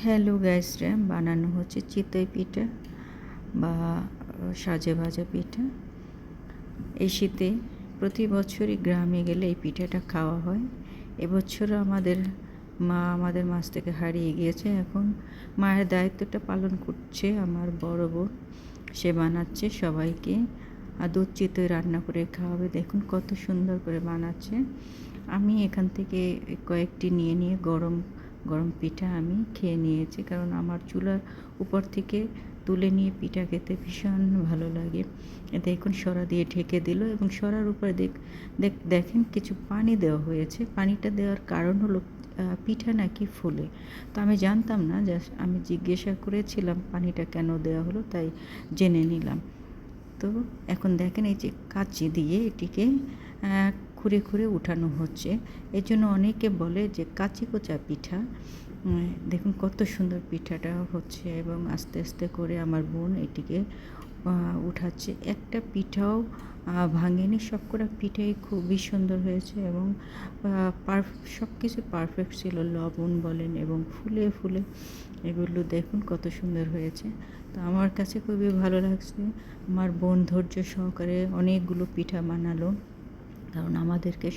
Hello গাইসরা, বানানো হচ্ছে চিতই পিঠা বা সাজে ভাজা পিঠা। এই শীতে প্রতি বছরই গ্রামে গেলে এই পিঠাটা খাওয়া হয়। এবছরও মা আমাদের মাঝ থেকে হারিয়ে গিয়েছে। এখন মায়ের দায়িত্বটা পালন করছে আমার বড় বোন। সে বানাচ্ছে সবাইকে দুধ চিতই রান্না করে খাওয়াবে। দেখুন কত সুন্দর করে বানাচ্ছে। আমি এখান থেকে কয়েকটি নিয়ে গরম গরম পিঠা আমি খেয়ে নিয়েছি, কারণ আমার চুলার উপর থেকে তুলে নিয়ে পিঠা খেতে ভীষণ ভালো লাগে। দেখুন সরা দিয়ে ঢেকে দিল এবং সরার উপরে দেখেন কিছু পানি দেওয়া হয়েছে। পানিটা দেওয়ার কারণ হলো পিঠা নাকি ফুলে। তো আমি জানতাম না, জাস্ট আমি জিজ্ঞাসা করেছিলাম পানিটা কেন দেওয়া হলো, তাই জেনে নিলাম। তো এখন দেখেন এই যে কাঁচি দিয়ে এটিকে খুঁড়ে খুঁড়ে উঠানো হচ্ছে। এর জন্য অনেকে বলে যে কাঁচি কোচা পিঠা। দেখুন কত সুন্দর পিঠাটা হচ্ছে এবং আস্তে আস্তে করে আমার বোন এটিকে উঠাচ্ছে। একটা পিঠাও ভাঙেনি, সবকটা পিঠাই খুবই সুন্দর হয়েছে এবং সব কিছু পারফেক্ট ছিল। লবণ বলেন এবং ফুলে ফুলে এগুলো দেখুন কত সুন্দর হয়েছে। তো আমার কাছে খুবই ভালো লাগছে। আমার বোন ধৈর্য সহকারে অনেকগুলো পিঠা বানালো, কারণ আমাদেরকে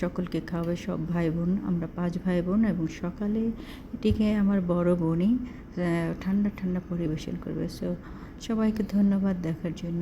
সকলকে খাওয়াবে, সব ভাই বোন, আমরা 5 ভাই বোন। এবং সকালে এটিকে আমার বড় বোনই ঠান্ডা ঠান্ডা পরিবেশন করবে। সবাইকে ধন্যবাদ দেখার জন্য।